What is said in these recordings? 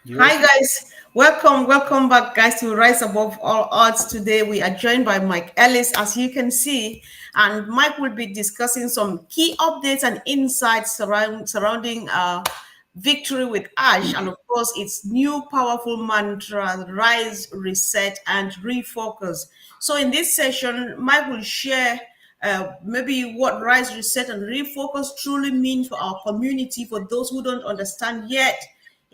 Yours. Hi guys, welcome back, guys, to Rise Above All Odds. Today we are joined by Mike Ellis, as you can see, and Mike will be discussing some key updates and insights surrounding victory with Ash, and of course its new powerful mantra: rise, reset, and refocus. So in this session, Mike will share maybe what rise, reset, and refocus truly mean for our community, for those who don't understand yet.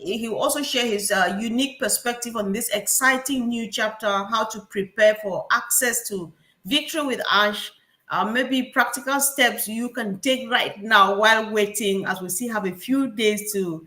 He will also share his unique perspective on this exciting new chapter, how to prepare for access to victory with Ash, maybe practical steps you can take right now while waiting, as we still have a few days to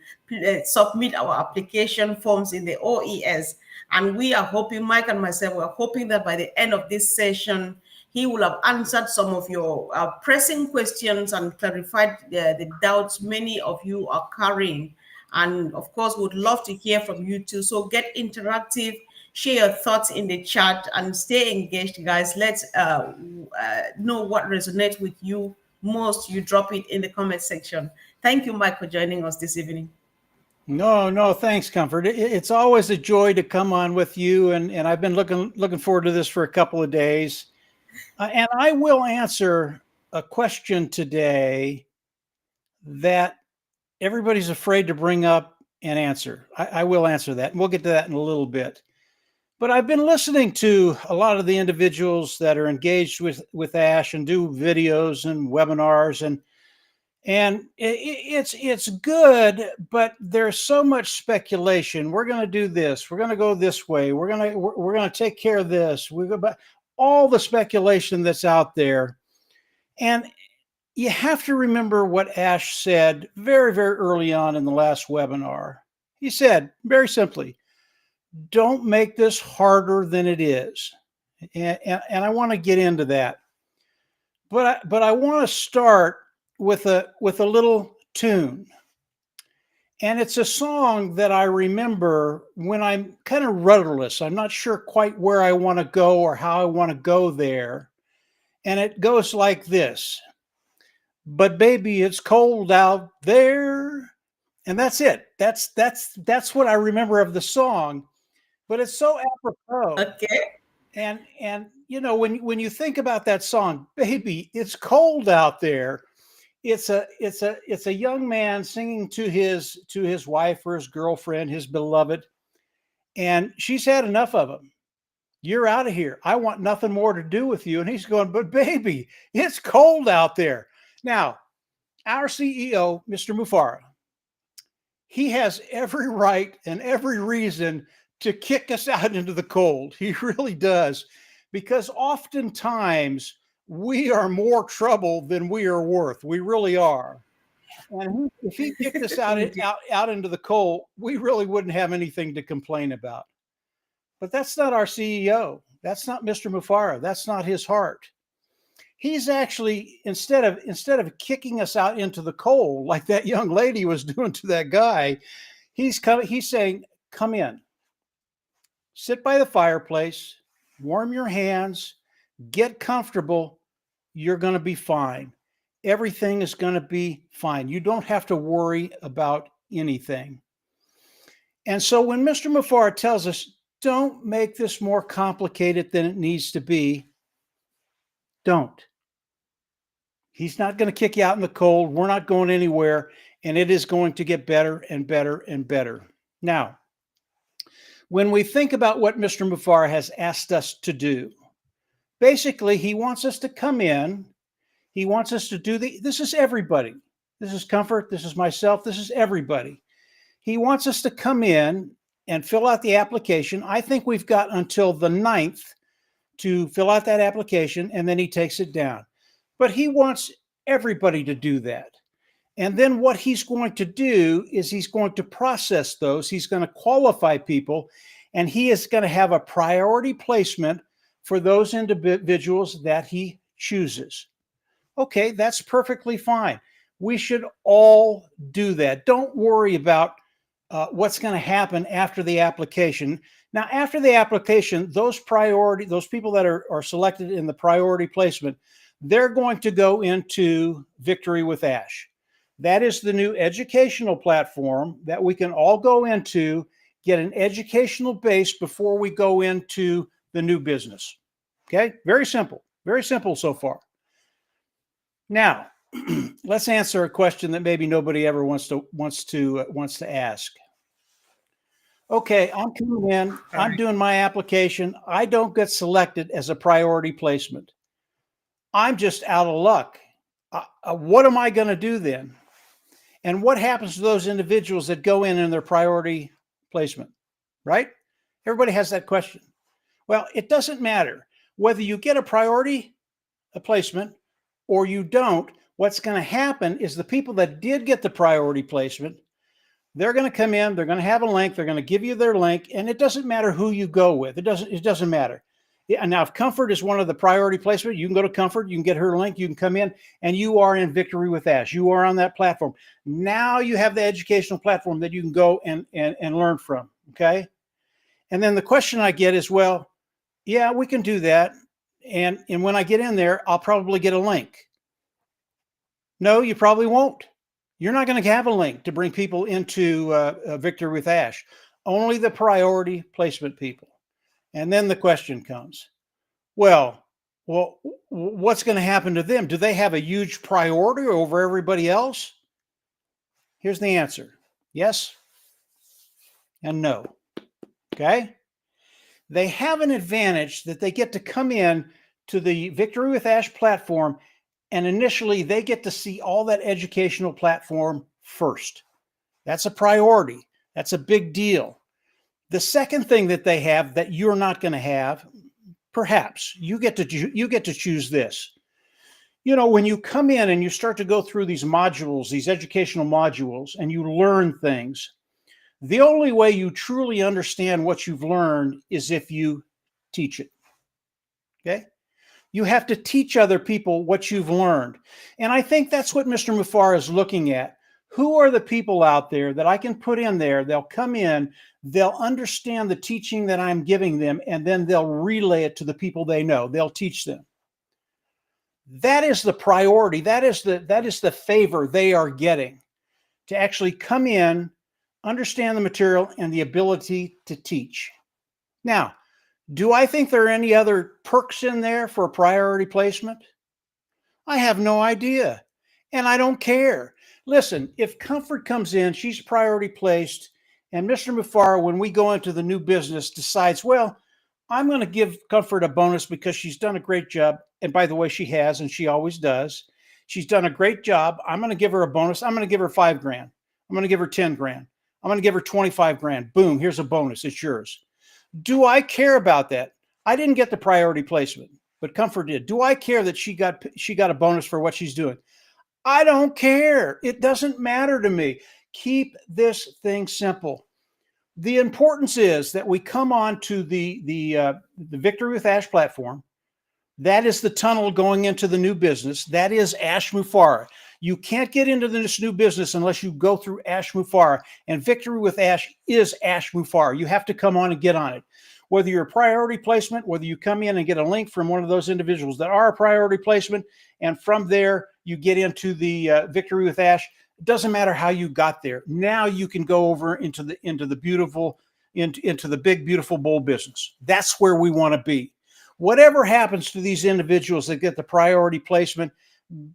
submit our application forms in the OES. And we are hoping, Mike and myself, we're hoping that by the end of this session, he will have answered some of your pressing questions and clarified the doubts many of you are carrying. And of course, would love to hear from you too. So get interactive, share your thoughts in the chat, and stay engaged, guys. Let's know what resonates with you most. You drop it in the comment section. Thank you, Mike, for joining us this evening. No, thanks, Comfort. It's always a joy to come on with you, and I've been looking forward to this for a couple of days. And I will answer a question today that everybody's afraid to bring up and answer. I will answer that, and we'll get to that in a little bit. But I've been listening to a lot of the individuals that are engaged with Ash and do videos and webinars, and it's good, but there's so much speculation. We're going to do this. We're going to go this way. We're going to take care of this. We go back. All the speculation that's out there, and you have to remember what Ash said very, very early on in the last webinar. He said very simply, "Don't make this harder than it is," and I want to get into that, but I want to start with a little tune. And it's a song that I remember when I'm kind of rudderless. I'm not sure quite where I want to go or how I want to go there. And it goes like this. But baby, it's cold out there. And that's it. That's what I remember of the song. But it's so apropos. Okay. And when you think about that song, baby, it's cold out there. It's a young man singing to his wife or his girlfriend, his beloved, and she's had enough of him. You're out of here. I want nothing more to do with you. And he's going, but baby, it's cold out there. Now, our CEO, Mr. Mufareh, he has every right and every reason to kick us out into the cold. He really does, because oftentimes we are more trouble than we are worth. We really are. And if he kicked us out into the cold, we really wouldn't have anything to complain about. But that's not our CEO. That's not Mr. Mufareh. That's not his heart. He's actually, instead of kicking us out into the cold like that young lady was doing to that guy, he's saying, come in, sit by the fireplace, warm your hands, get comfortable. You're going to be fine. Everything is going to be fine. You don't have to worry about anything. And so when Mr. Mufareh tells us, don't make this more complicated than it needs to be, don't. He's not going to kick you out in the cold. We're not going anywhere. And it is going to get better and better and better. Now, when we think about what Mr. Mufareh has asked us to do, basically, he wants us to come in. He wants us to do this is everybody. This is Comfort. This is myself. This is everybody. He wants us to come in and fill out the application. I think we've got until the 9th to fill out that application, and then he takes it down. But he wants everybody to do that. And then what he's going to do is he's going to process those. He's going to qualify people, and he is going to have a priority placement for those individuals that he chooses. Okay, that's perfectly fine. We should all do that. Don't worry about what's going to happen after the application. Now, after the application, those people that are selected in the priority placement, they're going to go into Victory with Ash. That is the new educational platform that we can all go into get an educational base before we go into the new business. Okay, very simple so far. Now, let's answer a question that maybe nobody ever wants to ask. Okay, I'm coming in, I'm doing my application. I don't get selected as a priority placement. I'm just out of luck. What am I going to do then? And what happens to those individuals that go in their priority placement, right? Everybody has that question. Well, it doesn't matter whether you get a priority placement or you don't. What's going to happen is the people that did get the priority placement, they're going to come in, they're going to have a link, they're going to give you their link, and it doesn't matter who you go with. It doesn't matter. Yeah, now, if Comfort is one of the priority placement, you can go to Comfort, you can get her link, you can come in, and you are in Victory with Ash. You are on that platform. Now you have the educational platform that you can go and learn from, okay? And then the question I get is, well, yeah, we can do that. And when I get in there, I'll probably get a link. No, you probably won't. You're not going to have a link to bring people into Victory with Ash. Only the priority placement people. And then the question comes, well, what's going to happen to them? Do they have a huge priority over everybody else? Here's the answer. Yes and no. Okay? They have an advantage that they get to come in to the Victory with Ash platform, and initially they get to see all that educational platform first. That's a priority. That's a big deal. The second thing that they have that you're not going to have, perhaps, you get to choose this. You know, when you come in and you start to go through these modules, these educational modules, and you learn things, the only way you truly understand what you've learned is if you teach it. Okay? You have to teach other people what you've learned. And I think that's what Mr. Mufareh is looking at. Who are the people out there that I can put in there? They'll come in, they'll understand the teaching that I'm giving them, and then they'll relay it to the people they know. They'll teach them. That is the priority. That is the favor they are getting, to actually come in, understand the material, and the ability to teach. Now, do I think there are any other perks in there for a priority placement? I have no idea, and I don't care. Listen, if Comfort comes in, she's priority placed, and Mr. Mufareh, when we go into the new business, decides, well, I'm going to give Comfort a bonus because she's done a great job. And by the way, she has, and she always does. She's done a great job. I'm going to give her a bonus. I'm going to give her $5 grand. I'm going to give her 10 grand. I'm going to give her 25 grand. Boom, here's a bonus. It's yours. Do I care about that? I didn't get the priority placement, but Comfort did. Do I care that she got a bonus for what she's doing? I don't care. It doesn't matter to me. Keep this thing simple. The importance is that we come on to the Victory with Ash platform. That is the tunnel going into the new business. That is Ash Mufareh. You can't get into this new business unless you go through Ash Mufareh. And Victory with Ash is Ash Mufareh. You have to come on and get on it. Whether you're a priority placement, whether you come in and get a link from one of those individuals that are a priority placement, and from there you get into the Victory with Ash. It doesn't matter how you got there. Now you can go over into the big, beautiful, bold business. That's where we want to be. Whatever happens to these individuals that get the priority placement,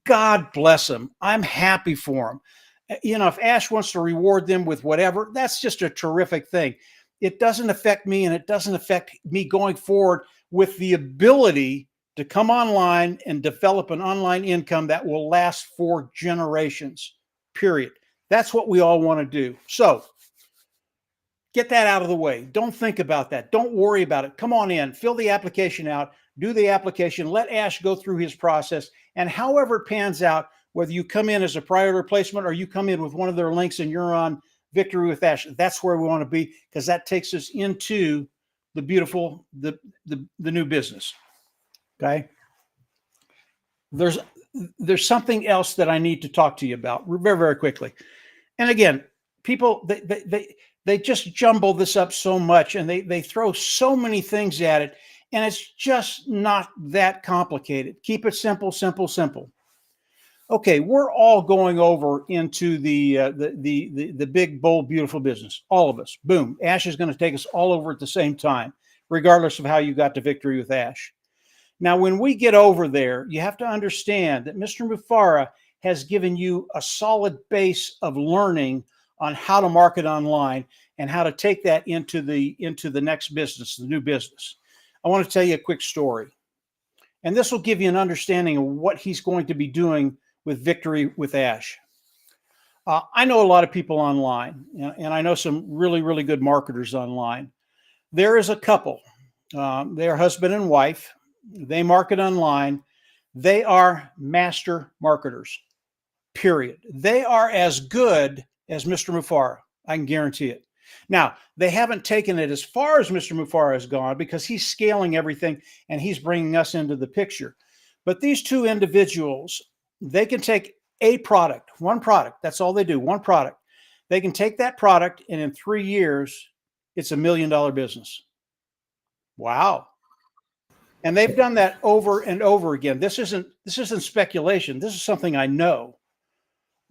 God bless them. I'm happy for them. You know, if Ash wants to reward them with whatever, that's just a terrific thing. It doesn't affect me, and it doesn't affect me going forward with the ability to come online and develop an online income that will last for generations, period. That's what we all want to do. So get that out of the way. Don't think about that. Don't worry about it. Come on in, fill the application out, do the application, let Ash go through his process, and however it pans out, whether you come in as a priority replacement or you come in with one of their links and you're on Victory with Ash, that's where we want to be, because that takes us into the beautiful, the new business. Okay. There's something else that I need to talk to you about very, very quickly. And again, people, they just jumble this up so much, and they throw so many things at it, and it's just not that complicated. Keep it simple, simple, simple. Okay, we're all going over into the big, bold, beautiful business. All of us. Boom. Ash is going to take us all over at the same time, regardless of how you got to victory with Ash. Now, when we get over there, you have to understand that Mr. Mufareh has given you a solid base of learning on how to market online and how to take that into the next business, the new business. I want to tell you a quick story. And this will give you an understanding of what he's going to be doing with Victory with Ash. I know a lot of people online, and I know some really, really good marketers online. There is a couple, they're husband and wife. They market online. They are master marketers, period. They are as good as Mr. Mufareh. I can guarantee it. Now, they haven't taken it as far as Mr. Mufareh has gone because he's scaling everything and he's bringing us into the picture. But these two individuals, they can take a product, one product. That's all they do, one product. They can take that product and in 3 years, it's $1 million business. Wow. And they've done that over and over again. This isn't speculation. This is something I know.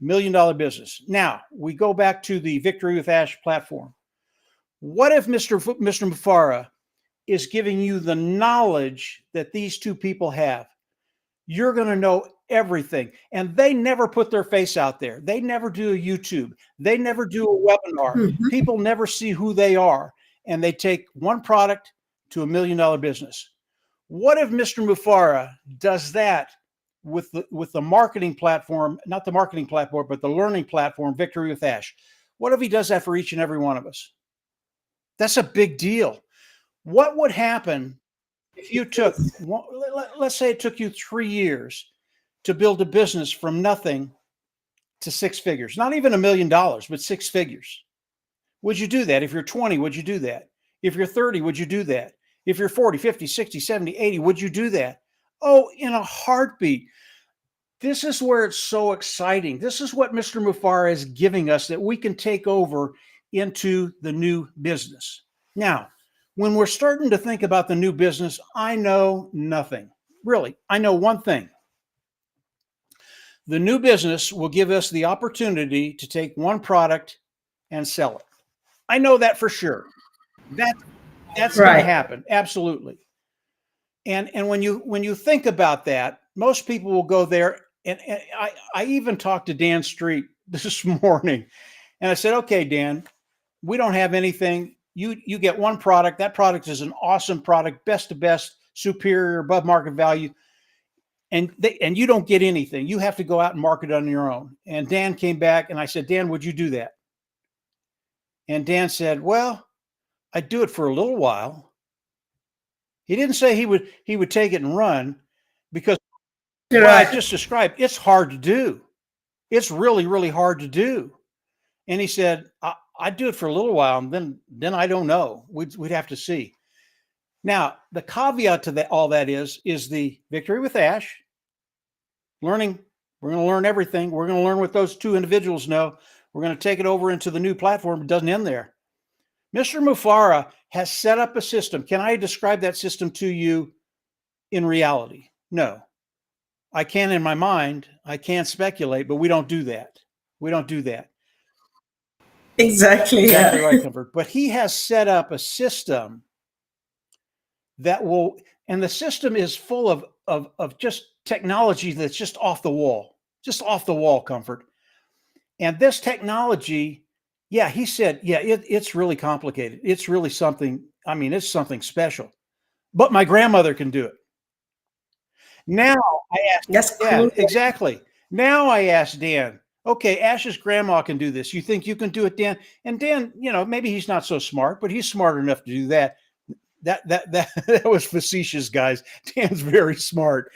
$1 million business. Now we go back to the Victory with Ash platform. What if Mr. Mufareh is giving you the knowledge that these two people have? You're going to know everything. And they never put their face out there. They never do a YouTube. They never do a webinar. Mhm. People never see who they are. And they take one product to $1 million business. What if Mr. Mufareh does that with the marketing platform, not the marketing platform, but the learning platform, Victory with Ash? What if he does that for each and every one of us? That's a big deal. What would happen if you took, let's say it took you 3 years to build a business from nothing to 6 figures, not even $1 million, but 6 figures? Would you do that? If you're 20, would you do that? If you're 30, would you do that? If you're 40, 50, 60, 70, 80, would you do that? Oh, in a heartbeat. This is where it's so exciting. This is what Mr. Mufareh is giving us that we can take over into the new business. Now, when we're starting to think about the new business, I know nothing. Really, I know one thing. The new business will give us the opportunity to take one product and sell it. I know that for sure. That's going to happen. Absolutely. And when you think about that, most people will go there. And I even talked to Dan Street this morning, and I said, "Okay, Dan, we don't have anything. You get one product. That product is an awesome product, best to best, superior, above market value, and you don't get anything. You have to go out and market it on your own." And Dan came back, and I said, "Dan, would you do that?" And Dan said, "Well, I'd do it for a little while." He didn't say he would take it and run, because what I just described, it's hard to do. It's really, really hard to do. And he said, I'd do it for a little while, and then I don't know. We'd have to see. Now, the caveat to that, all that is the Victory with Ash learning. We're going to learn everything. We're going to learn what those two individuals know. We're going to take it over into the new platform. It doesn't end there. Mr. Mufareh has set up a system. Can I describe that system to you in reality? No. I can in my mind. I can't speculate, but we don't do that. We don't do that. Exactly. Exactly right, Comfort. But he has set up a system that will, and the system is full of just technology that's just off the wall, Comfort. And this technology, yeah, he said, yeah, it's really complicated. It's really something. I mean, it's something special. But my grandmother can do it. Now I asked, That's yeah, cool. exactly. Now I asked Dan, okay, Ash's grandma can do this. You think you can do it, Dan? And Dan, maybe he's not so smart, but he's smart enough to do that. That was facetious, guys. Dan's very smart.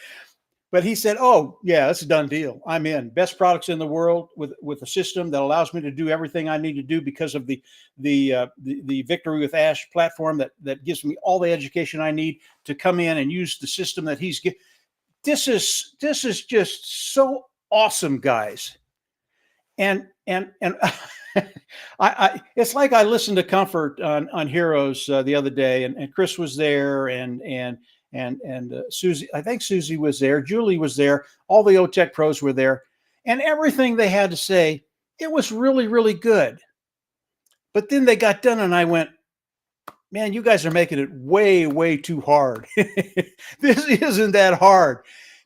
But he said, oh, yeah, that's a done deal. I'm in. Best products in the world with a system that allows me to do everything I need to do because of the Victory with Ash platform that gives me all the education I need to come in and use the system that he's given. This is just so awesome, guys. And I it's like I listened to Comfort on Heroes the other day, and Chris was there, and Susie, I think Susie was there, Julie was there, all the OTech pros were there, And everything they had to say, it was really, really good. But then they got done, and I went, man, you guys are making it way, way too hard. This isn't that hard.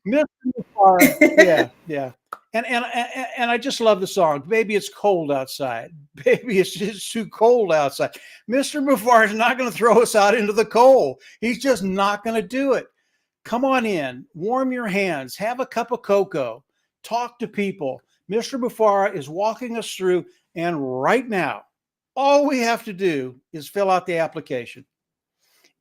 Mr. Mufareh, yeah, yeah. And I just love the song. Baby, it's cold outside. Baby, it's just too cold outside. Mr. Mufareh is not going to throw us out into the cold. He's just not going to do it. Come on in, warm your hands, have a cup of cocoa, talk to people. Mr. Mufareh is walking us through, and right now, all we have to do is fill out the application.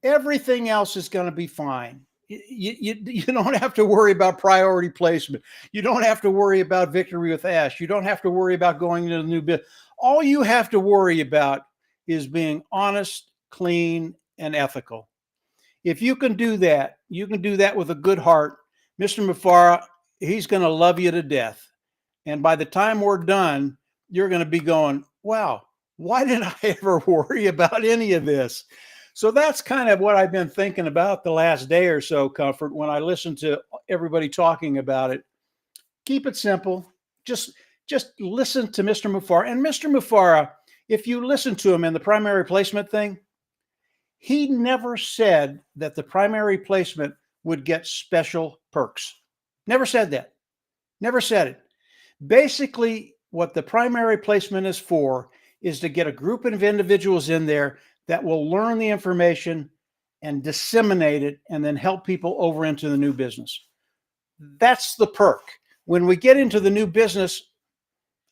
Everything else is going to be fine. You don't have to worry about priority placement. You don't have to worry about victory with Ash. You don't have to worry about going into the new bit. All you have to worry about is being honest, clean, and ethical. If you can do that, you can do that with a good heart. Mr. Mufareh, he's going to love you to death. And by the time we're done, you're going to be going, wow, why did I ever worry about any of this? So that's kind of what I've been thinking about the last day or so, Comfort, when I listen to everybody talking about it. Keep it simple. Just listen to Mr. Mufareh. And Mr. Mufareh, if you listen to him in the primary placement thing, he never said that the primary placement would get special perks. Never said that. Never said it. Basically, what the primary placement is for is to get a group of individuals in there that will learn the information and disseminate it and then help people over into the new business. That's the perk. When we get into the new business,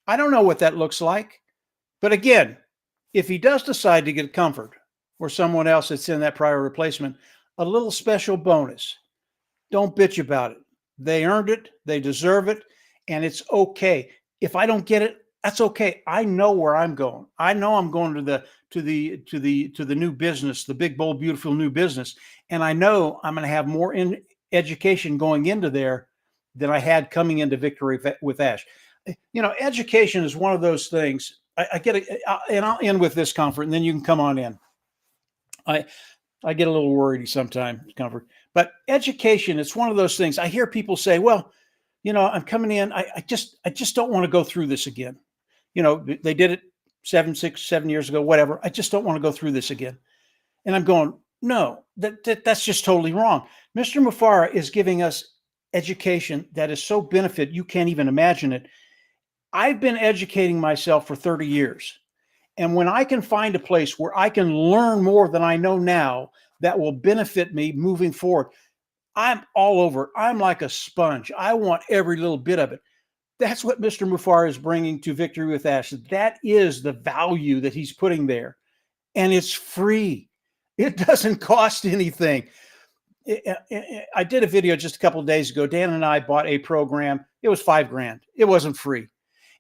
I don't know what that looks like. But again, if he does decide to get Comfort or someone else that's in that prior replacement, a little special bonus. Don't bitch about it. They earned it. They deserve it. And it's okay. If I don't get it, that's okay. I know where I'm going. I know I'm going to the new business, the big, bold, beautiful new business. And I know I'm going to have more in education going into there than I had coming into Victory with Ash. You know, education is one of those things. I get it, and I'll end with this, Comfort, and then you can come on in. I get a little worried sometimes, Comfort. But education, it's one of those things. I hear people say, well, you know, I'm coming in. I just don't want to go through this again. You know, they did it 7 years ago, whatever. I just don't want to go through this again. And I'm going, no, that's just totally wrong. Mr. Mufareh is giving us education that is so benefit, you can't even imagine it. I've been educating myself for 30 years. And when I can find a place where I can learn more than I know now that will benefit me moving forward, I'm all over. I'm like a sponge. I want every little bit of it. That's what Mr. Mufareh is bringing to Victory with Ash. That is the value that he's putting there. And it's free. It doesn't cost anything. I did a video just a couple of days ago. Dan and I bought a program. It was $5,000. It wasn't free.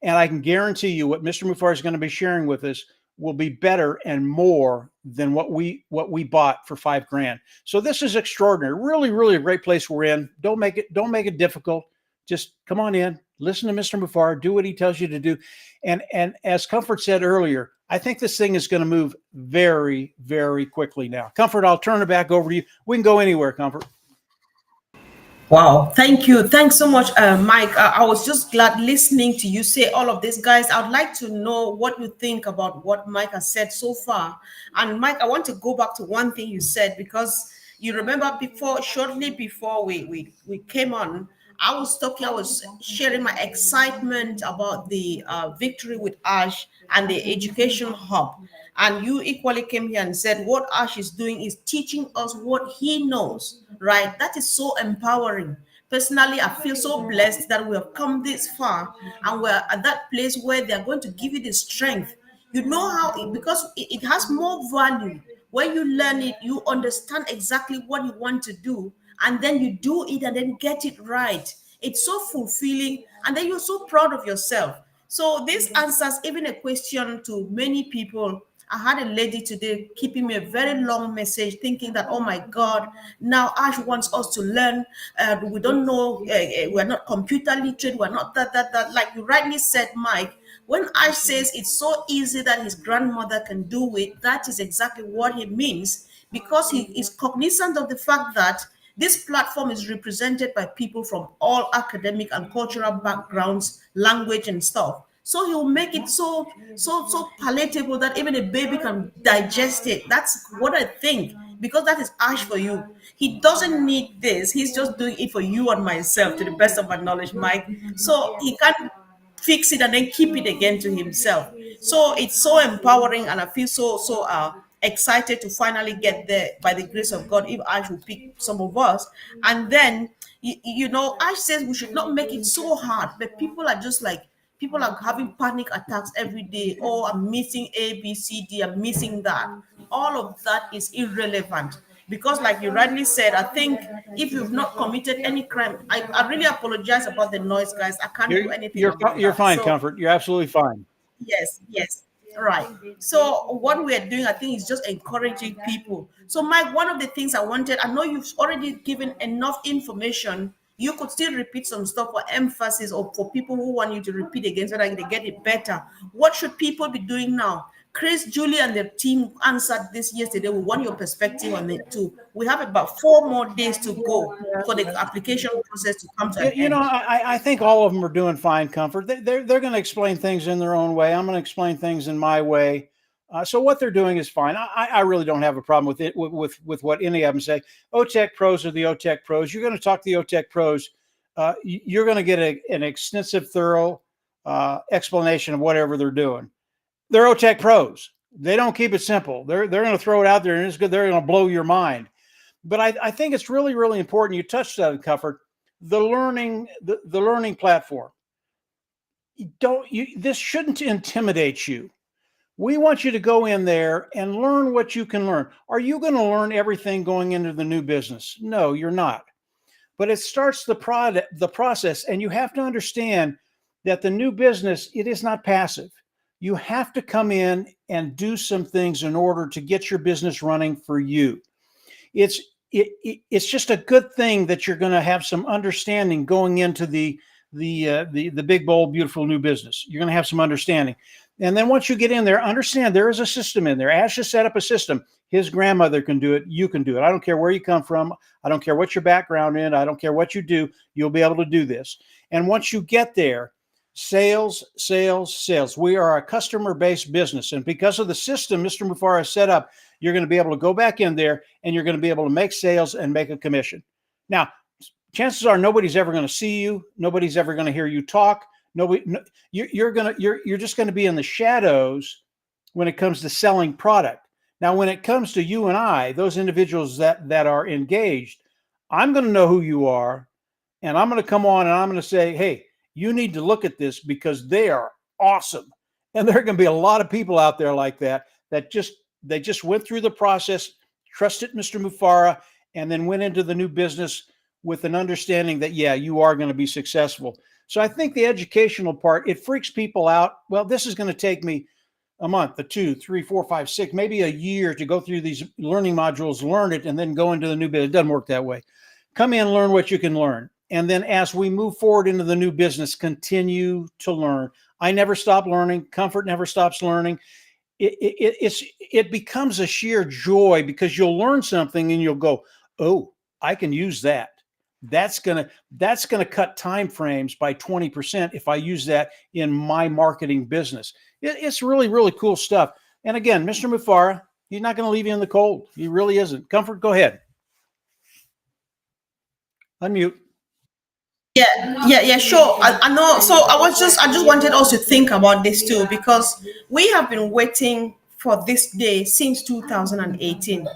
And I can guarantee you what Mr. Mufareh is going to be sharing with us will be better and more than what we bought for $5,000. So this is extraordinary. Really, really a great place we're in. Don't make it difficult. Just come on in, listen to Mr. Mufareh, do what he tells you to do. And as Comfort said earlier, I think this thing is going to move very, very quickly now. Comfort, I'll turn it back over to you. We can go anywhere, Comfort. Wow, thank you. Thanks so much, Mike. I was just glad listening to you say all of this, guys. I'd like to know what you think about what Mike has said so far. And Mike, I want to go back to one thing you said, because you remember shortly before we came on, I was sharing my excitement about the Victory with Ash and the Education Hub. And you equally came here and said what Ash is doing is teaching us what he knows, right? That is so empowering. Personally, I feel so blessed that we have come this far and we're at that place where they're going to give you the strength. You know how, because it has more value. When you learn it, you understand exactly what you want to do, and then you do it and then get it right. It's so fulfilling, and then you're so proud of yourself. So this answers even a question to many people. I had a lady today keeping me a very long message thinking that, oh my God, now Ash wants us to learn. We don't know, we're not computer literate, we're not that. Like you rightly said, Mike, when Ash says it's so easy that his grandmother can do it, that is exactly what he means, because he is cognizant of the fact that This platform is represented by people from all academic and cultural backgrounds, language, and stuff. So he'll make it so palatable that even a baby can digest it. That's what I think, because that is Ash for you. He doesn't need this. He's just doing it for you and myself, to the best of my knowledge, Mike. So he can't fix it and then keep it again to himself. So it's so empowering, and I feel so excited to finally get there by the grace of God. If Ash will pick some of us, and then Ash says we should not make it so hard, but people are having panic attacks every day. Oh, I'm missing A, B, C, D. I'm missing that. All of that is irrelevant, because like you rightly said, I think if you've not committed any crime, I really apologize about the noise, guys. I can't do anything about You're that. fine, So Comfort. You're absolutely fine. yes, yes. Right. So what we are doing, I think, is just encouraging people. So Mike, one of the things I wanted, I know you've already given enough information. You could still repeat some stuff for emphasis, or for people who want you to repeat again so that they get it better. What should people be doing now? Chris, Julie, and the team answered this yesterday. We want your perspective on it too. We have about 4 more days to go for the application process to come to an You know, end. I think all of them are doing fine, Comfort. They're going to explain things in their own way. I'm going to explain things in my way. So what they're doing is fine. I really don't have a problem with it, with what any of them say. OTEC pros are the OTEC pros. You're going to talk to the OTEC pros. You're going to get an extensive, thorough explanation of whatever they're doing. They're OTEC pros. They don't keep it simple. They're going to throw it out there, and it's good. They're going to blow your mind. But I think it's really, really important. You touched on it, Comfort. The learning platform. This shouldn't intimidate you. We want you to go in there and learn what you can learn. Are you going to learn everything going into the new business? No, you're not. But it starts the process, and you have to understand that the new business, it is not passive. You have to come in and do some things in order to get your business running for you. It's just a good thing that you're going to have some understanding going into the big, bold, beautiful new business. You're going to have some understanding. And then once you get in there, understand there is a system in there. Ash has set up a system. His grandmother can do it. You can do it. I don't care where you come from. I don't care what your background is. I don't care what you do. You'll be able to do this. And once you get there, sales, sales, sales. We are a customer-based business. And because of the system Mr. Mufareh set up, you're going to be able to go back in there and you're going to be able to make sales and make a commission. Now, chances are nobody's ever going to see you. Nobody's ever going to hear you talk. You're just going to be in the shadows when it comes to selling product. Now, when it comes to you and I, those individuals that are engaged, I'm going to know who you are, and I'm going to come on and I'm going to say, hey, you need to look at this because they are awesome. And there are going to be a lot of people out there like that they just went through the process, trusted Mr. Mufareh, and then went into the new business with an understanding that, yeah, you are going to be successful. So I think the educational part, it freaks people out. Well, this is going to take me a month, a 2, 3, 4, 5, 6, maybe a year to go through these learning modules, learn it, and then go into the new business. It doesn't work that way. Come in, learn what you can learn. And then as we move forward into the new business, continue to learn. I never stop learning. Comfort never stops learning. It becomes a sheer joy because you'll learn something and you'll go, oh, I can use that. That's gonna cut time frames by 20% if I use that in my marketing business. It's really, really cool stuff. And again, Mr. Mufareh, he's not going to leave you in the cold. He really isn't. Comfort, go ahead. Unmute. Yeah, sure. I know. So I just wanted us to think about this too, because we have been waiting for this day since 2018.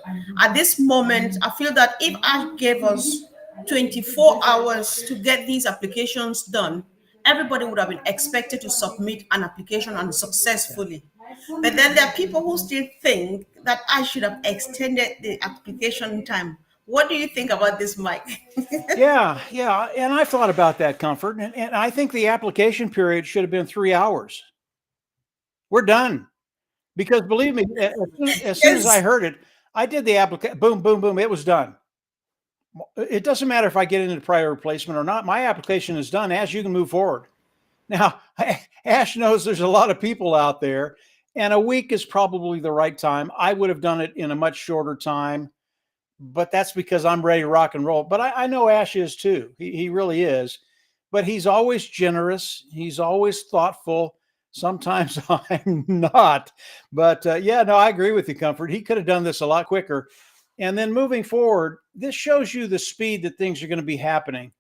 At this moment, I feel that if I gave us 24 hours to get these applications done, everybody would have been expected to submit an application and successfully. But then there are people who still think that I should have extended the application time. What do you think about this, Mike? Yeah. And I've thought about that, Comfort. And I think the application period should have been 3 hours. We're done. Because believe me, as soon as I heard it, I did the application. Boom, boom, boom. It was done. It doesn't matter if I get into prior replacement or not. My application is done. Ash, you can move forward. Now, Ash knows there's a lot of people out there, and a week is probably the right time. I would have done it in a much shorter time. but that's because I'm ready to rock and roll. But I know Ash is too. He really is. But he's always generous. He's always thoughtful. Sometimes I'm not. But yeah, no, I agree with you, Comfort. He could have done this a lot quicker. And then moving forward, this shows you the speed that things are going to be happening.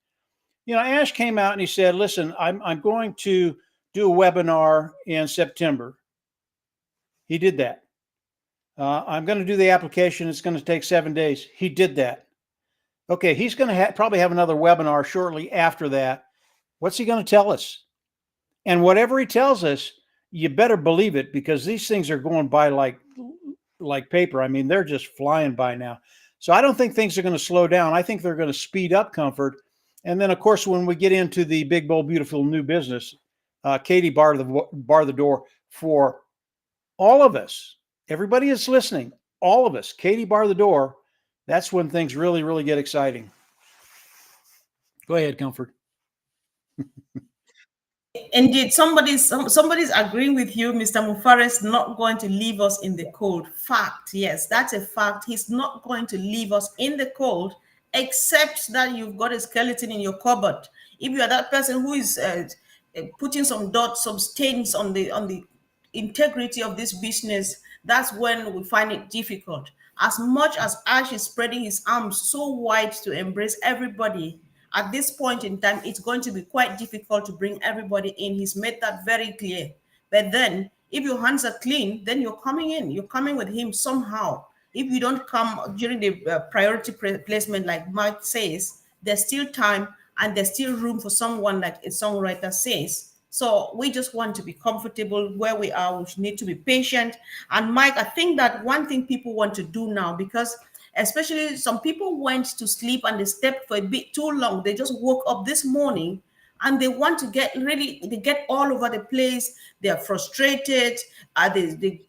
You know, Ash came out and he said, listen, I'm going to do a webinar in September. He did that. I'm going to do the application. It's going to take 7 days. He did that. Okay, he's going to probably have another webinar shortly after that. What's he going to tell us? And whatever he tells us, you better believe it, because these things are going by like paper. I mean, they're just flying by now. So I don't think things are going to slow down. I think they're going to speed up, Comfort. And then, of course, when we get into the big, bold, beautiful new business, Katie barred the door for all of us. Everybody is listening. All of us. Katie barred the door. That's when things really, really get exciting. Go ahead, Comfort. Indeed, somebody's agreeing with you. Mr. Mufareh is not going to leave us in the cold. Fact, yes, that's a fact. He's not going to leave us in the cold, except that you've got a skeleton in your cupboard. If you are that person who is putting some dots, some stains on the integrity of this business, that's when we find it difficult. As much as Ash is spreading his arms so wide to embrace everybody, at this point in time, it's going to be quite difficult to bring everybody in. He's made that very clear. But then, if your hands are clean, then you're coming in. You're coming with him somehow. If you don't come during the priority placement, like Mike says, there's still time and there's still room for someone, like a songwriter says. So we just want to be comfortable where we are. We need to be patient. And Mike, I think that one thing people want to do now, because especially some people went to sleep and they slept for a bit too long. They just woke up this morning and they want to they get all over the place. They are frustrated. They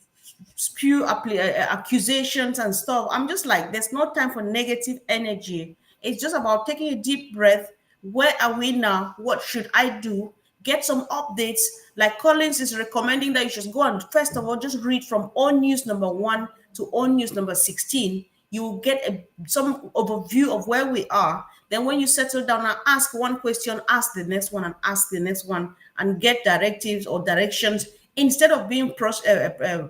spew accusations and stuff. I'm just like, there's no time for negative energy. It's just about taking a deep breath. Where are we now? What should I do? Get some updates. Like Collins is recommending that you should go and first of all just read from All News number 1 to All News number 16. You will get some overview of where we are. Then when you settle down and ask one question, ask the next one and ask the next one, and get directives or directions instead of being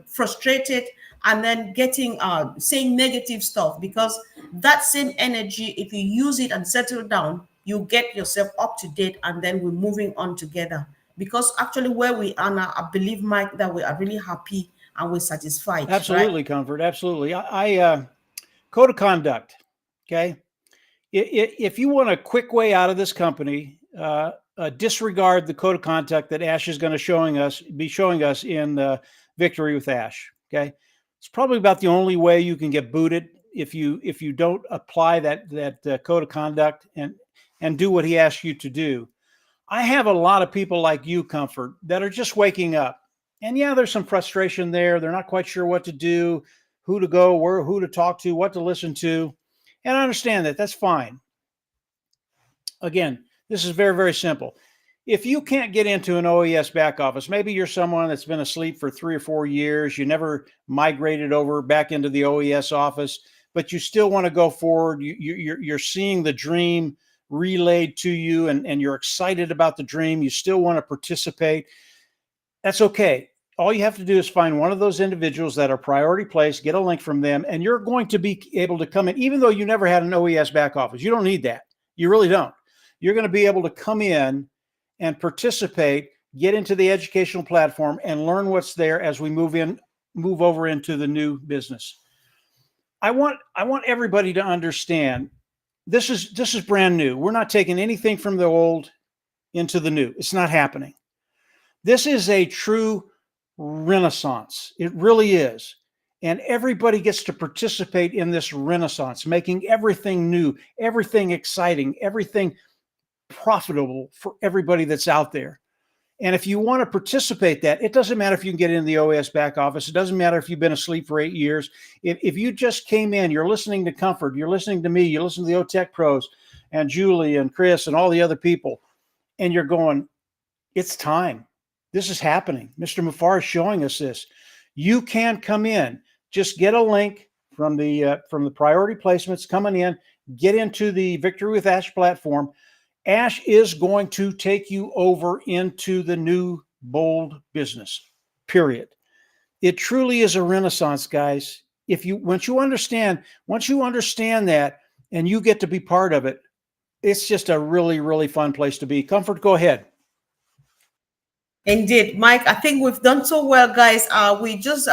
frustrated and then getting saying negative stuff. Because that same energy, if you use it and settle down, you get yourself up to date, and then we're moving on together. Because actually where we are now, I believe, Mike, that we are really happy and we're satisfied. Absolutely, right? Comfort. Absolutely. I code of conduct. Okay. If you want a quick way out of this company, disregard the code of conduct that Ash is going to be showing us in Victory with Ash. Okay. It's probably about the only way you can get booted if you don't apply that code of conduct and do what he asks you to do. I have a lot of people like you, Comfort, that are just waking up. And yeah, there's some frustration there. They're not quite sure what to do, who to go, who to talk to, what to listen to. And I understand that. That's fine. Again, this is very, very simple. If you can't get into an OES back office, maybe you're someone that's been asleep for 3 or 4 years, you never migrated over back into the OES office, but you still want to go forward. You're seeing the dream relayed to you, and you're excited about the dream. You still want to participate. That's okay. All you have to do is find one of those individuals that are priority placed, get a link from them, and you're going to be able to come in, even though you never had an OES back office. You don't need that. You really don't. You're going to be able to come in and participate, get into the educational platform, and learn what's there as we move over into the new business. I want everybody to understand this is brand new. We're not taking anything from the old into the new. It's not happening. This is a true renaissance. It really is. And everybody gets to participate in this renaissance, making everything new, everything exciting, everything profitable for everybody that's out there. And if you want to participate that, it doesn't matter if you can get into the OAS back office. It doesn't matter if you've been asleep for 8 years. If you just came in, you're listening to Comfort, you're listening to me, you're listening to the OTech pros and Julie and Chris and all the other people, and you're going, it's time. This is happening. Mr. Mufareh is showing us this. You can come in. Just get a link, from the priority placements coming in. Get into the Victory with Ash platform. Ash is going to take you over into the new bold business. Period. It truly is a renaissance, guys. If you once you understand that and you get to be part of it, it's just a really, really fun place to be. Comfort, go ahead. Indeed, Mike, I think we've done so well, guys. We just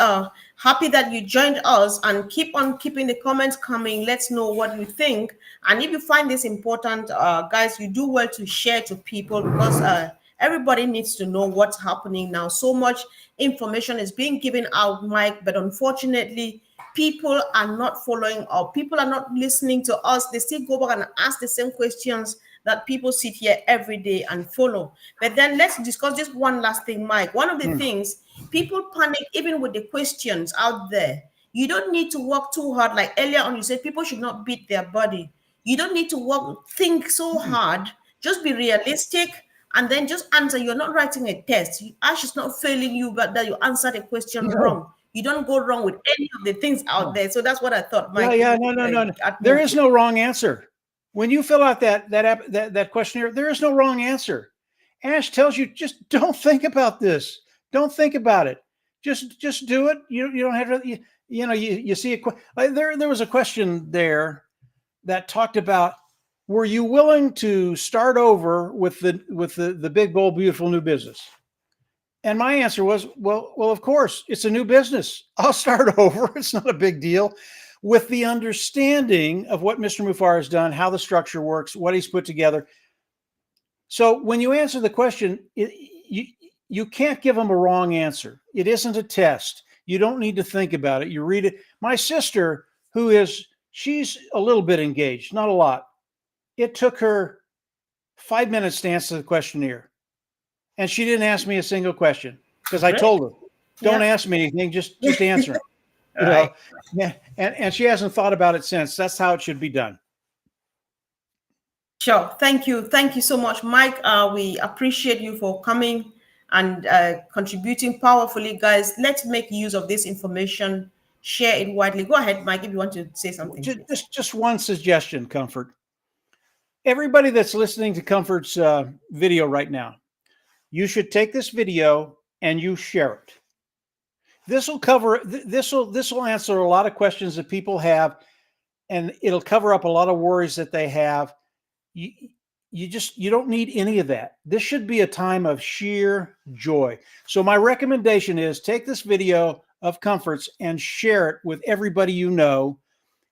happy that you joined us, and keep on keeping the comments coming. Let's know what you think. And if you find this important, guys, you do well to share to people, because everybody needs to know what's happening now. So much information is being given out, Mike, but unfortunately, people are not following up. People are not listening to us. They still go back and ask the same questions that people sit here every day and follow. But then let's discuss just one last thing, Mike. One of the things, people panic even with the questions out there. You don't need to work too hard. Like earlier on, you said people should not beat their body. You don't need to think so hard. Just be realistic and then just answer. You're not writing a test. Ash is not failing you, but that you answer the question wrong. You don't go wrong with any of the things out there. So that's what I thought, Mike. No. There is no wrong answer. When you fill out that questionnaire, there is no wrong answer. Ash tells you, just don't think about this. Don't think about it. Just do it. You don't have to. You see there was a question there that talked about, were you willing to start over with the big, bold, beautiful new business? And my answer was, well, of course, it's a new business. I'll start over. It's not a big deal. With the understanding of what Mr. Mufareh has done, how the structure works, what he's put together. So when you answer the question, you can't give them a wrong answer. It isn't a test. You don't need to think about it. You read it. My sister, she's a little bit engaged, not a lot. It took her 5 minutes to answer the questionnaire. And she didn't ask me a single question, because I told her, don't ask me anything, just answer it. Yeah, and she hasn't thought about it since. That's how it should be done. Sure. Thank you so much, Mike. We appreciate you for coming and contributing powerfully, guys. Let's make use of this information. Share it widely. Go ahead, Mike, if you want to say something. Just one suggestion, Comfort. Everybody that's listening to Comfort's video right now, you should take this video and you share it. This will answer a lot of questions that people have, and it'll cover up a lot of worries that they have. You don't need any of that. This should be a time of sheer joy. So my recommendation is, take this video of Comfort's and share it with everybody you know.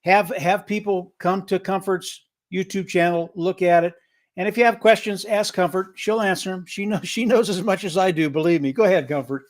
Have people come to Comfort's YouTube channel, look at it, and if you have questions, ask Comfort. She'll answer them. She knows as much as I do. Believe me. Go ahead, Comfort.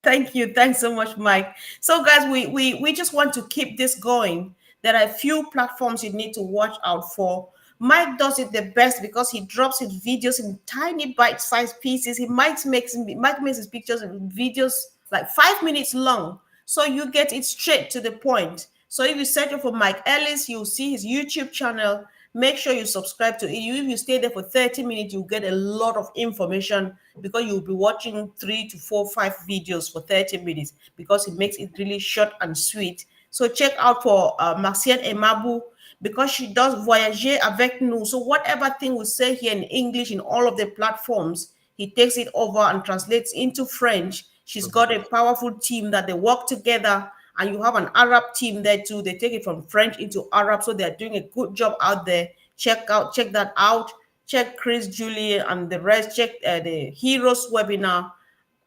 Thank you. Thanks so much, Mike. So, guys, we just want to keep this going. There are a few platforms you need to watch out for. Mike does it the best because he drops his videos in tiny bite-sized pieces. Mike makes his pictures and videos like 5 minutes long, so you get it straight to the point. So if you search for Mike Ellis, you'll see his YouTube channel. Make sure you subscribe to it. If you stay there for 30 minutes, you'll get a lot of information, because you'll be watching 3 to 4, 5 videos for 30 minutes, because he makes it really short and sweet. So check out for Marcienne Emabu, because she does Voyager avec nous. So whatever thing we say here in English in all of the platforms, he takes it over and translates into French. She's got a powerful team that they work together. And you have an Arab team there too. They take it from French into Arab. So they're doing a good job out there. Check that out. Check Chris, Julie, and the rest. Check the Heroes webinar.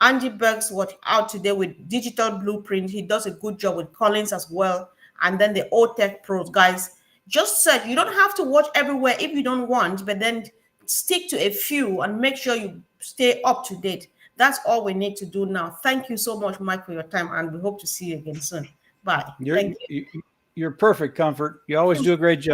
Andy Berg's out today with Digital Blueprint. He does a good job with Collins as well. And then the OTech Pros, guys. Just search. You don't have to watch everywhere if you don't want, but then stick to a few and make sure you stay up to date. That's all we need to do now. Thank you so much, Mike, for your time, and we hope to see you again soon. Bye. You're perfect, Comfort. You always do a great job.